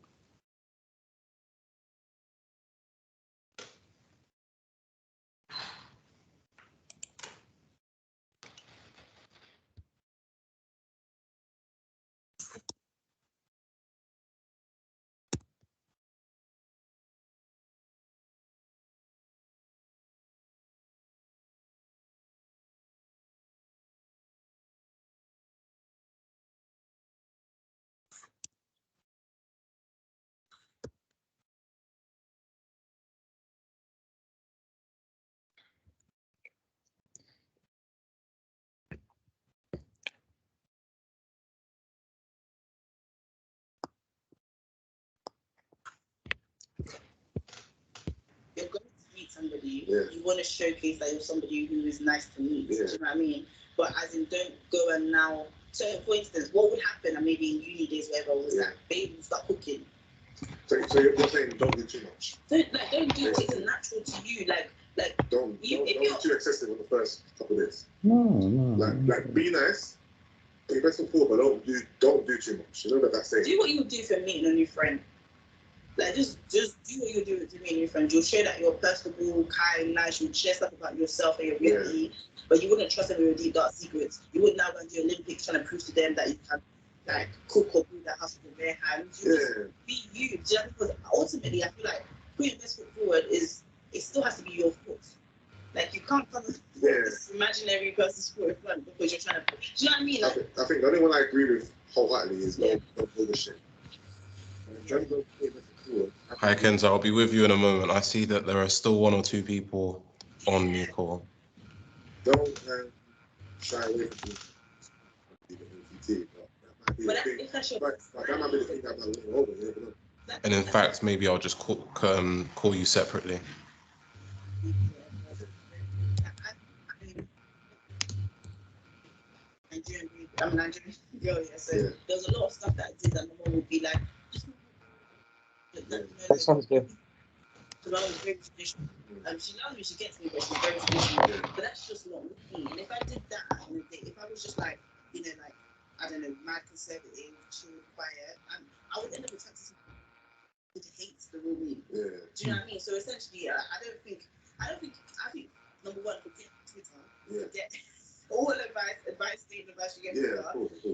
You're going to meet somebody, you want to showcase that you're somebody who is nice to meet. Do you know what I mean? But as in, don't go and now. So, for instance, what would happen? And maybe in uni days, wherever was that, babe, start cooking. So you're saying don't do too much. Don't do what is natural to you. Don't be too excessive on the first couple of days. No. Like be nice. Be best foot forward, but don't do too much. You know that's saying. Do what you would do for meeting a new friend. Like just do what you do to meet a new friend. You'll show that you're personable, kind, nice. You'll share stuff about yourself and your reality, but you wouldn't trust them with your deep dark secrets. You wouldn't now go and do Olympics trying to prove to them that you can like cook or do that house with their hands. You just be you. Just because ultimately I feel like putting your best foot forward is it still has to be your foot. Like you can't come with this imaginary person's foot in front because you're trying to. Do you know what I mean? Like, I think the only one I agree with wholeheartedly is no bullshit. Hi Kenza, I'll be with you in a moment. I see that there are still 1 or 2 people on the call. Don't shy away from the but that's your that might be the thing that might win over here. And in fact, maybe I'll just call you separately. I'm a Nigerian girl, so there was a lot of stuff that I did that my mom would be like, that sounds good. Because I was very traditional. She loves me, she gets me, but she's very traditional. But that's just not me. And if I did that on a date, if I was just like, I don't know, mad conservative, chill, quiet, I would end up attracting someone who hates the real me. Do you know what I mean? So essentially, I think number one, forget Twitter, forget all advice you get Twitter.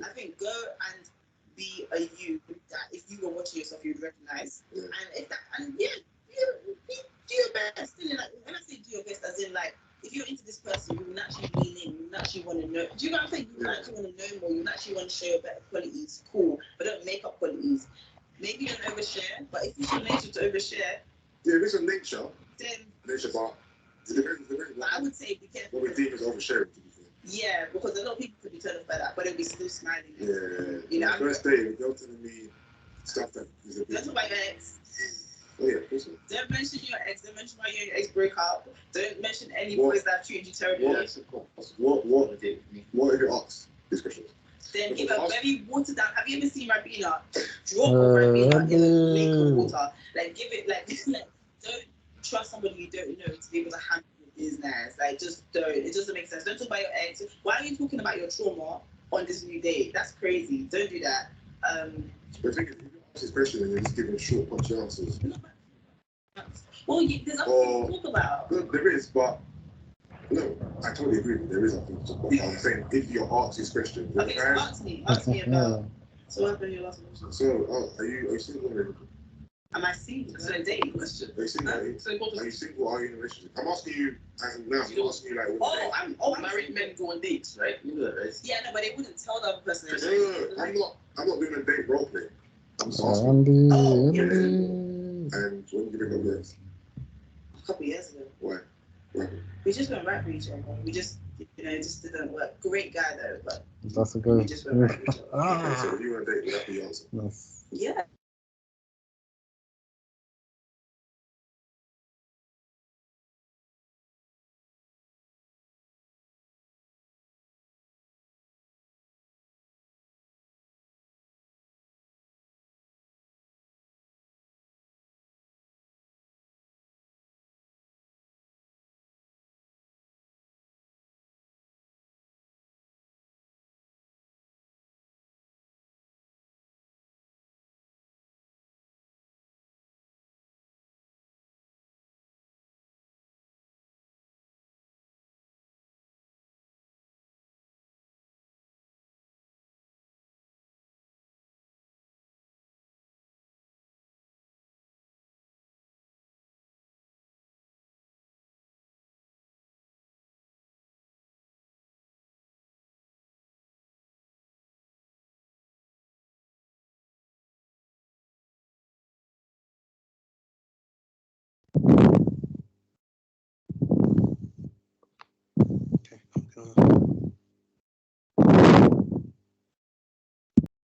I think go and be a you that if you were watching yourself, you'd recognize. And if that, do your best. Like, when I say do your best, as in like, if you're into this person, you will naturally lean in, you will naturally want to know. Do you know what I'm saying? You will actually want to know more, you will actually want to show your better qualities. Cool, but don't make up qualities. Maybe don't overshare, but if it's your nature to overshare, if it's your nature, then nature, but I would say be careful. What we deem is oversharing. Yeah, because a lot of people could be turned off by that, but they'll be still smiling. Yeah. First day, the girl telling me stuff that is a bit. Don't talk about your ex. Oh yeah, of course. Don't mention your ex. Don't mention why you and your ex broke up. Don't mention any boys that treated you terribly. What if you ask these questions? then give a very watered down. Have you ever seen Ribena? Drop Ribena in a lake of water. Like give it like don't trust somebody you don't know to be able to handle your business. Like just don't. It doesn't make sense. Don't talk about your ex. Why are you talking about your trauma on this new date? That's crazy. Don't do that. The thing is, if you ask this question and you're just giving short, punchy answers. Well, there's nothing to talk about. No, there is, but no, I totally agree. There is nothing to talk about. I'm saying if you're asked this question, Okay, so ask me about. So what happened? Your last question. So, are you single already? Am I single? So a date question. Are you single? Are you single? Are you in a relationship? I'm asking you as of now. I'm asking you like. I'm married men go on dates, right? You know that, right? Yeah, no, but they wouldn't tell the other person. No, I'm not doing a date role play. I'm just asking. Oh, yeah. And when did you break up with? A couple years ago. Why? We just went right for each other. We just, it just didn't work. Great guy though, but that's a good. we just went right for each other. Okay, so if you were on a date, would that be your answer? Yes. Yeah.